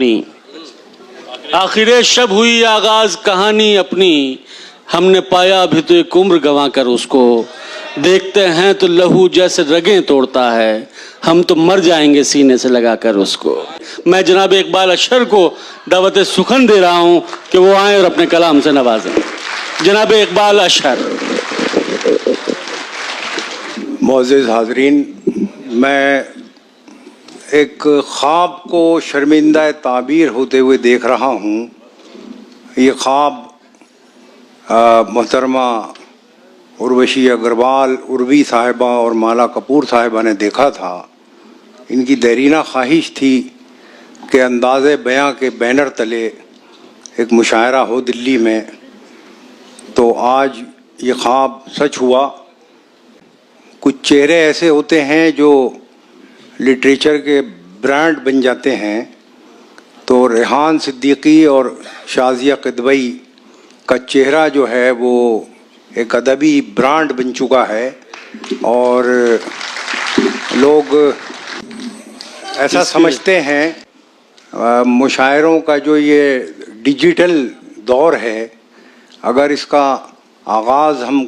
अपनी, आखिर शब हुई आगाज कहानी अपनी, हमने पाया अभी तो एक उम्र गंवा कर उसको, देखते हैं तो लहू जैसे रगें तोड़ता है, हम तो मर जाएंगे सीने से लगाकर उसको। मैं जनाब इकबाल अशर को दावत सुखन दे रहा हूं कि वो आए और अपने कलाम से नवाजें। जनाब इकबाल अशर। मोअज़्ज़िज़ हाज़रीन, मैं एक ख्वाब को शर्मिंदा ताबीर होते हुए देख रहा हूँ। ये ख्वाब मोहतरमा उर्वशी अग्रवाल, उर्वी साहिबा और माला कपूर साहिबा ने देखा था। इनकी देरीना ख्वाहिश थी कि अंदाज़े बयां के बैनर तले एक मुशायरा हो दिल्ली में, तो आज ये ख्वाब सच हुआ। कुछ चेहरे ऐसे होते हैं जो लिटरेचर के ब्रांड बन जाते हैं, तो रेहान सिद्दीकी और शाज़िया क़िदवई का चेहरा जो है वो एक अदबी ब्रांड बन चुका है और लोग ऐसा समझते हैं मुशायरों का जो ये डिजिटल दौर है, अगर इसका आगाज़ हम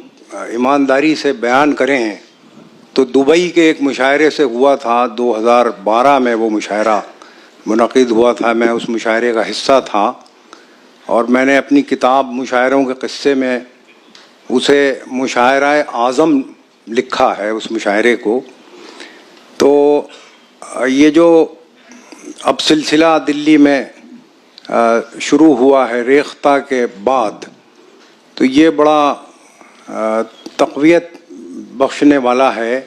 ईमानदारी से बयान करें तो दुबई के एक मुशायरे से हुआ था। 2012 में वो मुशायरा मुनक़िद हुआ था, मैं उस मुशायरे का हिस्सा था और मैंने अपनी किताब मुशायरों के क़िस्से में उसे मुशायरा आज़म लिखा है, उस मुशायरे को। तो ये जो अब सिलसिला दिल्ली में शुरू हुआ है रेख्ता के बाद, तो ये बड़ा तक़वियत बख्शने वाला है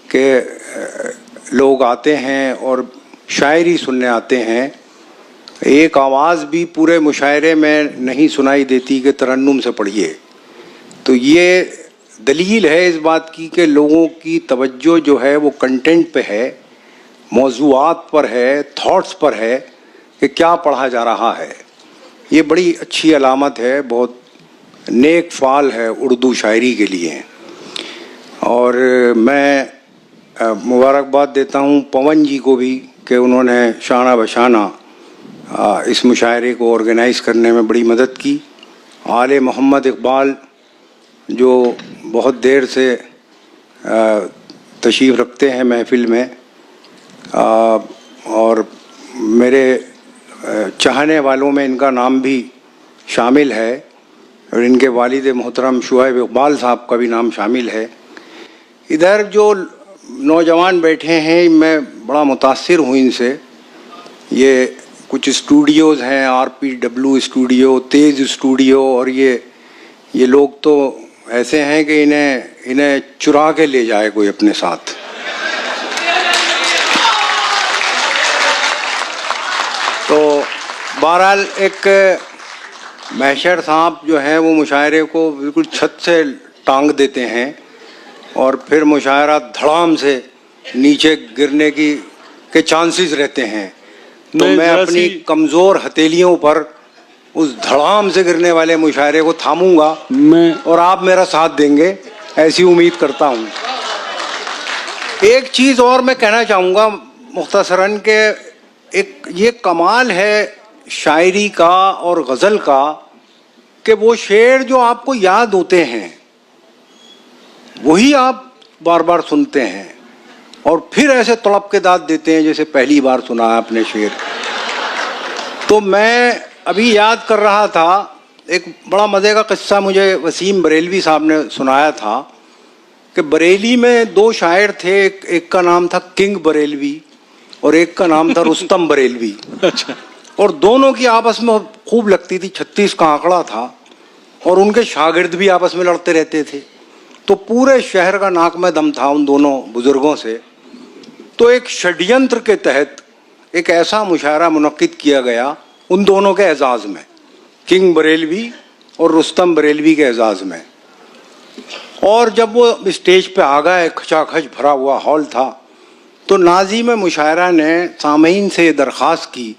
कि लोग आते हैं और शायरी सुनने आते हैं। एक आवाज़ भी पूरे मुशायरे में नहीं सुनाई देती कि तरन्नुम से पढ़िए। तो ये दलील है इस बात की कि लोगों की तवज्जो जो है वो कंटेंट पे है, मौज़ूआत पर है, थॉट्स पर है कि क्या पढ़ा जा रहा है। ये बड़ी अच्छी अलामत है, बहुत नेक फ़ाल है उर्दू शायरी के लिए। और मैं मुबारकबाद देता हूँ पवन जी को भी कि उन्होंने शाना बशाना इस मुशायरे को ऑर्गेनाइज़ करने में बड़ी मदद की। आले मोहम्मद इकबाल जो बहुत देर से तशरीफ़ रखते हैं महफ़िल में, और मेरे चाहने वालों में इनका नाम भी शामिल है और इनके वालिद मोहतरम शुएब इकबाल साहब का भी नाम शामिल है। इधर जो नौजवान बैठे हैं, मैं बड़ा मुतासिर हूँ इनसे। ये कुछ स्टूडियोज़ हैं, RPW स्टूडियो, तेज़ स्टूडियो, और ये लोग तो ऐसे हैं कि इन्हें चुरा के ले जाए कोई अपने साथ। तो बहरहाल एक महशर साहब जो हैं वो मुशायरे को बिल्कुल छत से टांग देते हैं और फिर मुशायरा धड़ाम से नीचे गिरने के चांसेस रहते हैं। तो मैं अपनी कमज़ोर हथेलियों पर उस धड़ाम से गिरने वाले मुशायरे को थामूंगा और आप मेरा साथ देंगे, ऐसी उम्मीद करता हूँ। एक चीज़ और मैं कहना चाहूँगा मुख्तसरन के, एक ये कमाल है शायरी का और गज़ल का कि वो शेर जो आपको याद होते हैं वही आप बार बार सुनते हैं और फिर ऐसे तड़प के दाद देते हैं जैसे पहली बार सुना है आपने शेर। तो मैं अभी याद कर रहा था, एक बड़ा मज़े का किस्सा मुझे वसीम बरेलवी साहब ने सुनाया था कि बरेली में दो शायर थे, एक का नाम था किंग बरेलवी और एक का नाम था रुस्तम बरेलवी। अच्छा। और दोनों की आपस में खूब लगती थी, 36 का आंकड़ा था और उनके शागिर्द भी आपस में लड़ते रहते थे। तो पूरे शहर का नाक में दम था उन दोनों बुजुर्गों से। तो एक षड्यंत्र के तहत एक ऐसा मुशायरा मुनक्किद किया गया उन दोनों के एजाज़ में, किंग बरेलवी और रुस्तम बरेलवी के एजाज़ में। और जब वो स्टेज पे आ गए, खचाखच भरा हुआ हॉल था, तो नाज़िम मुशायरा ने सामीन से दरख्वास्त की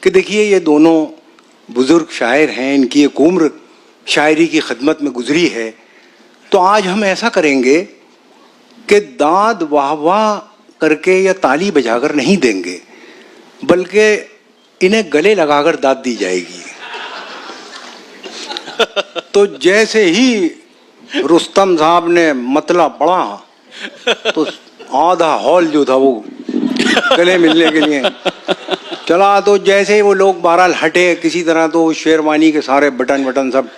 कि देखिए ये दोनों बुज़ुर्ग शायर हैं, इनकी एक उम्र शायरी की खिदमत में गुजरी है, तो आज हम ऐसा करेंगे कि दाद वाह वाह करके या ताली बजाकर नहीं देंगे, बल्कि इन्हें गले लगाकर दाद दी जाएगी। तो जैसे ही रुस्तम साहब ने मतला पढ़ा तो आधा हॉल जो था वो गले मिलने के लिए चला। तो जैसे ही वो लोग बहरहाल हटे किसी तरह, तो शेरवानी के सारे बटन सब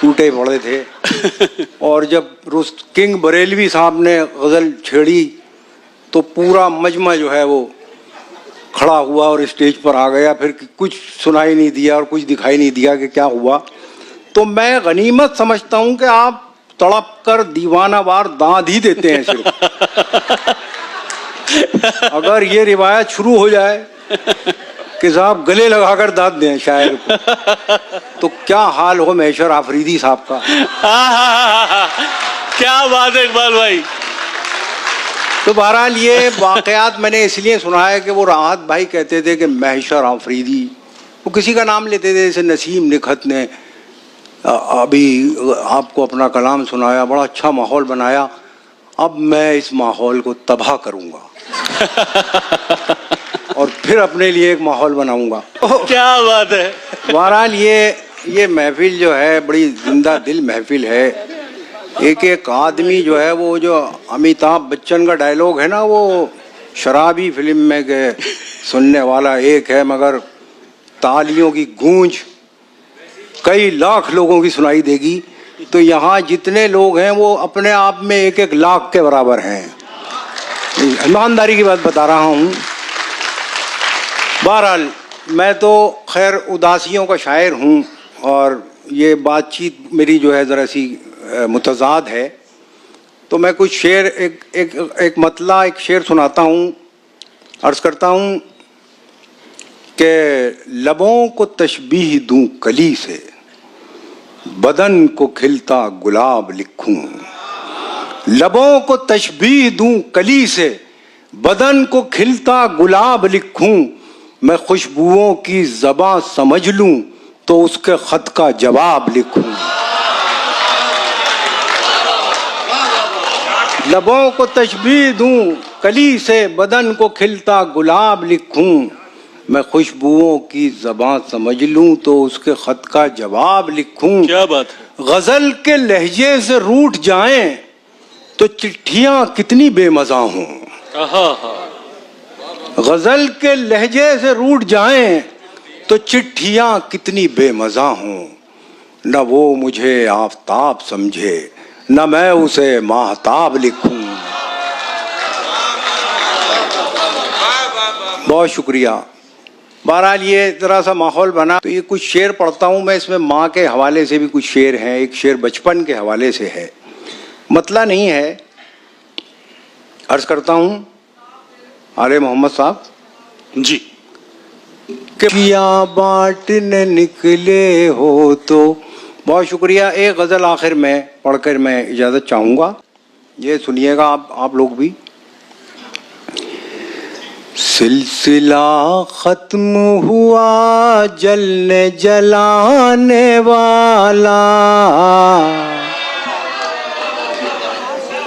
टूटे पड़े थे। और जब किंग बरेलवी साहब ने गज़ल छेड़ी तो पूरा मजमा जो है वो खड़ा हुआ और स्टेज पर आ गया। फिर कुछ सुनाई नहीं दिया और कुछ दिखाई नहीं दिया कि क्या हुआ। तो मैं गनीमत समझता हूं कि आप तड़प कर दीवानावार दाद ही देते हैं सिर्फ। अगर ये रिवायत शुरू हो जाए कि साहब गले लगाकर दाद दें शायर को, तो क्या हाल हो महशर आफरीदी साहब का। क्या बात है इकबाल भाई। तो बहरहाल ये वाकयात मैंने इसलिए सुना है कि वो राहत भाई कहते थे कि महशर आफरीदी, वो किसी का नाम लेते थे। जैसे नसीम निखत ने अभी आपको अपना कलाम सुनाया, बड़ा अच्छा माहौल बनाया। अब मैं इस माहौल को तबाह करूंगा और फिर अपने लिए एक माहौल बनाऊंगा। क्या बात है। बहरहाल ये महफिल जो है बड़ी जिंदा दिल महफिल है। एक एक आदमी जो है, वो जो अमिताभ बच्चन का डायलॉग है ना, वो शराबी फिल्म में के सुनने वाला एक है मगर तालियों की गूंज कई लाख लोगों की सुनाई देगी। तो यहाँ जितने लोग हैं वो अपने आप में एक एक लाख के बराबर हैं। ईमानदारी की बात बता रहा हूँ। बहरहाल मैं तो खैर उदासियों का शायर हूँ और ये बातचीत मेरी जो है ज़रा सी मुतज़ाद है। तो मैं कुछ शेर एक मतला एक शेर सुनाता हूँ। अर्ज़ करता हूँ कि लबों को तशबीह दूं कली से, बदन को खिलता गुलाब लिखूं। लबों को तशबीह दूं कली से, बदन को खिलता गुलाब लिखूं। मैं खुशबुओं की ज़बां समझ लूं तो उसके खत का जवाब लिखूं। लबों को तशबीह दूं कली से, बदन को खिलता गुलाब लिखूं। मैं खुशबुओं की ज़बां समझ लूं तो उसके खत का जवाब लिखूं। क्या बात है। गजल के लहजे से रूठ जाएं तो चिट्ठियां कितनी बेमज़ा हों। गजल के लहजे से रूठ जाएं तो चिट्ठियां कितनी बेमज़ा हों। न वो मुझे आफताब समझे न मैं उसे माहताब लिखूं। बहुत शुक्रिया। बहरहाल ये ज़रा सा माहौल बना तो ये कुछ शेर पढ़ता हूँ मैं। इसमें माँ के हवाले से भी कुछ शेर हैं, एक शेर बचपन के हवाले से है, मतला नहीं है। अर्ज़ करता हूँ आले मोहम्मद साहब जी। किया बांटने निकले हो तो। बहुत शुक्रिया। एक गज़ल आखिर में पढ़कर मैं इजाज़त चाहूँगा, ये सुनिएगा आप लोग भी। सिलसिला खत्म हुआ जलने जलाने वाला,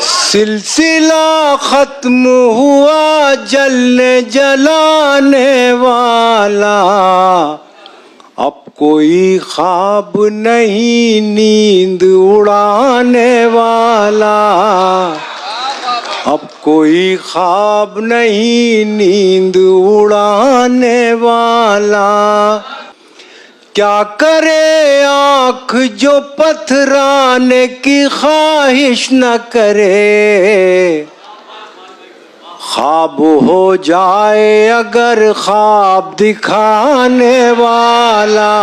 सिलसिला खत्म हुआ जलने जलाने वाला। अब कोई ख्वाब नहीं नींद उड़ाने वाला। अब कोई ख्वाब नहीं नींद उड़ाने वाला। क्या करे आँख जो पथराने की ख्वाहिश न करे। ख्वाब हो जाए अगर ख्वाब दिखाने वाला।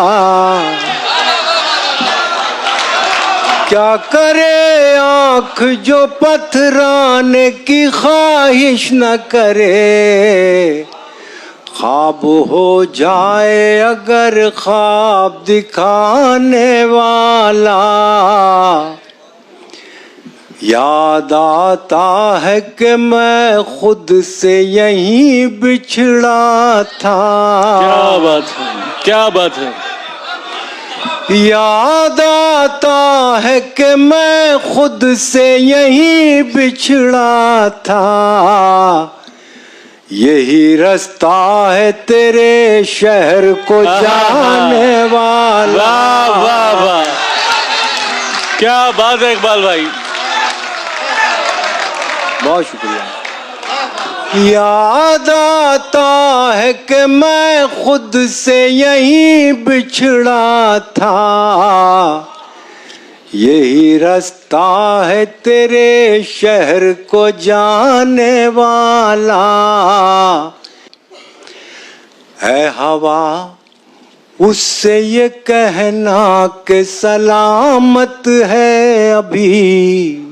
क्या करे आँख जो पथराने की ख्वाहिश न करे। ख्वाब हो जाए अगर ख्वाब दिखाने वाला। याद आता है कि मैं खुद से यहीं बिछड़ा था। क्या बात है, क्या बात है। याद आता है कि मैं खुद से यहीं बिछड़ा था। यही रास्ता है तेरे शहर को जाने वाला। वाह वाह वाह, क्या बात है इकबाल भाई, बहुत शुक्रिया। याद आता है कि मैं खुद से यहीं बिछड़ा था, यही रास्ता है तेरे शहर को जाने वाला। है हवा उससे ये कहना कि सलामत है अभी,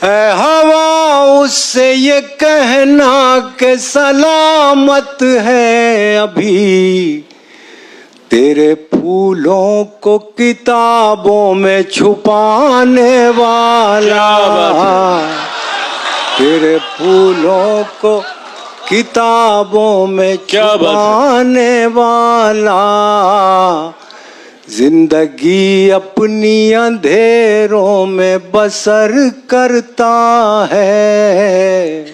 है हवा उससे ये कहना कि सलामत है अभी। तेरे फूलों को किताबों में छुपाने वाला, तेरे फूलों को किताबों में छुपाने वाला। जिंदगी अपनी अंधेरों में बसर करता है,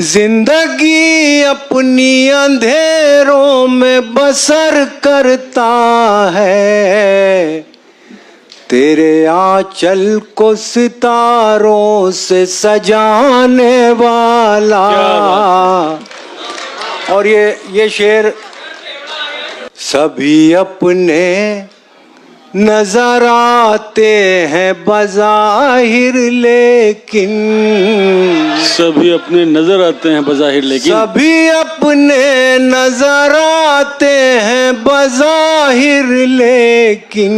जिंदगी अपनी अंधेरों में बसर करता है। तेरे आंचल को सितारों से सजाने वाला। और ये शेर सभी अपने नजर आते हैं बज़ाहिर लेकिन, सभी अपने नजर आते हैं बज़ाहिर लेकिन, सभी अपने नजर आते हैं बज़ाहिर लेकिन,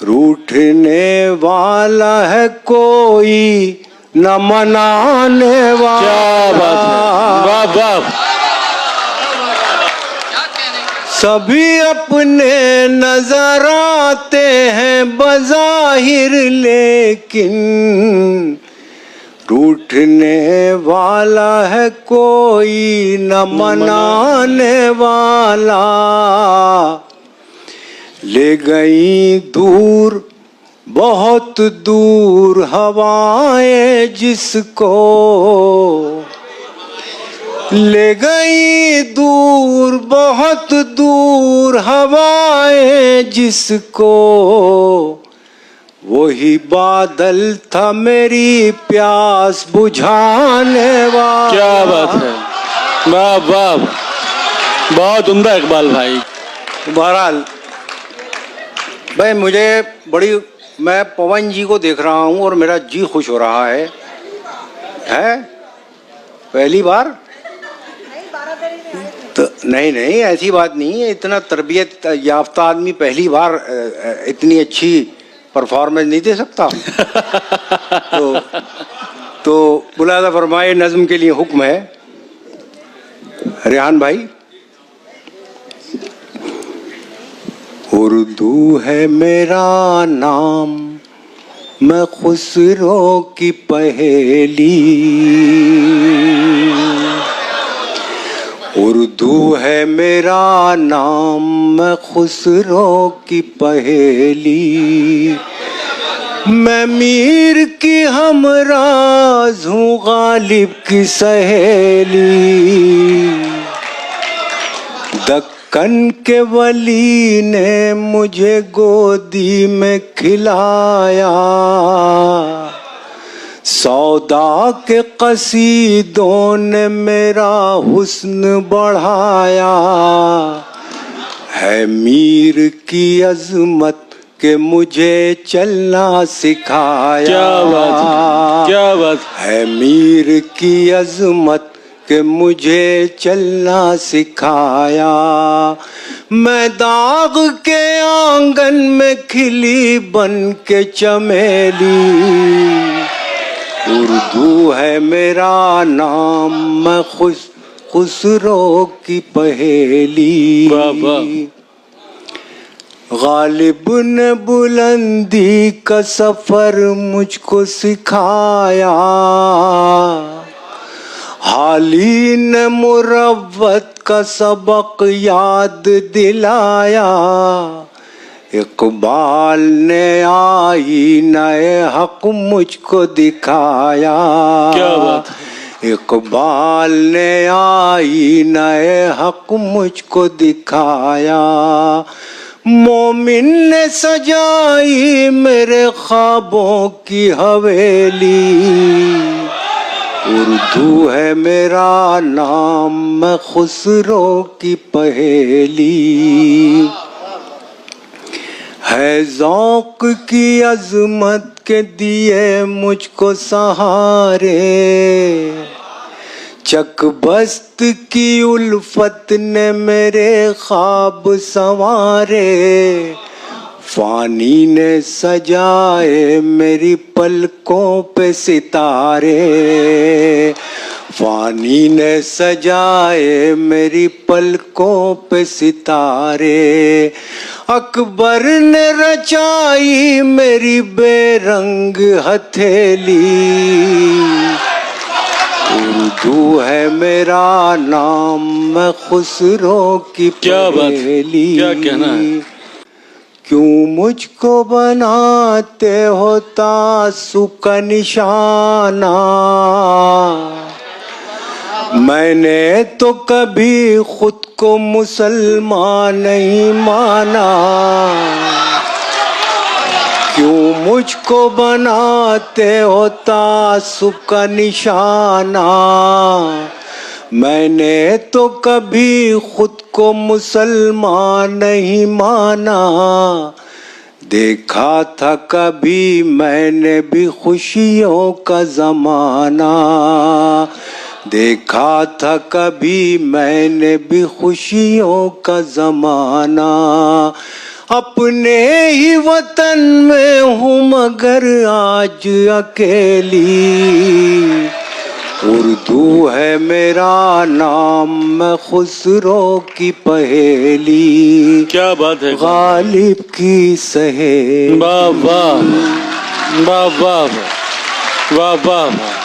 रूठने वाला है कोई न मनाने वाला। क्या बात है, वाह वाह। सभी अपने नजर आते हैं बज़ाहिर लेकिन, रूठने वाला है कोई न मनाने वाला। ले गई दूर बहुत दूर हवाएं जिसको, ले गई दूर बहुत दूर हवाएं जिसको, वही बादल था मेरी प्यास बुझाने वाला। क्या बात है, वाह वाह, बहुत उम्दा इकबाल भाई। बहरहाल भाई मुझे बड़ी, मैं पवन जी को देख रहा हूँ और मेरा जी खुश हो रहा है पहली बार तो नहीं ऐसी बात नहीं है, इतना तरबियत याफ्ता आदमी पहली बार इतनी अच्छी परफॉर्मेंस नहीं दे सकता। तो बुलादा फरमाए, नज़्म के लिए हुक्म है। रेहान भाई। उर्दू है मेरा नाम, मैं खुसरो की पहेली, उर्दू है मेरा नाम, मैं खुसरो की पहेली। मैं मीर की हमराज हूँ, गालिब की सहेली। दक्कन के वली ने मुझे गोदी में खिलाया, सौदा के कसीदों ने मेरा हुस्न बढ़ाया। है मीर की अजमत के मुझे चलना सिखाया। क्या बात है, क्या बात है मीर की अजमत के मुझे चलना सिखाया। मैं दाग के आंगन में खिली बन के चमेली, उर्दू है मेरा नाम, मैं खुसरो की पहेली। गालिब ने बुलंदी का सफर मुझको सिखाया, हाली ने मुरव्वत का सबक याद दिलाया। इकबाल ने आई नए हक मुझको दिखाया। क्या बात है। इकबाल ने आई नए हक मुझको दिखाया। मोमिन ने सजाई मेरे ख्वाबों की हवेली। उर्दू है मेरा नाम, मैं खुसरो की पहेली। है ज़ौक़ की अज़मत के दिए मुझको सहारे। चकबस्त की उल्फत ने मेरे ख्वाब संवारे। फानी ने सजाए मेरी पलकों पे सितारे। फानी ने सजाए मेरी पलकों पे सितारे। अकबर ने रचाई मेरी बेरंग हथेली। उर्दू है मेरा नाम, मैं खुसरो की क्या बात है, पहेली। क्या कहना है। क्यों मुझको बनाते हो तासुब का निशाना। मैंने तो कभी खुद को मुसलमान नहीं माना। क्यों मुझको बनाते हो तासुब का निशाना। मैंने तो कभी खुद को मुसलमान नहीं माना। देखा था कभी मैंने भी खुशियों का ज़माना। देखा था कभी मैंने भी खुशियों का ज़माना। अपने ही वतन में हूँ मगर आज अकेली। उर्दू है मेरा नाम, मैं खुसरो की पहेली। क्या बात है। गालिब की सहेली। वाह वाह वाह वाह वाह वाह वाह।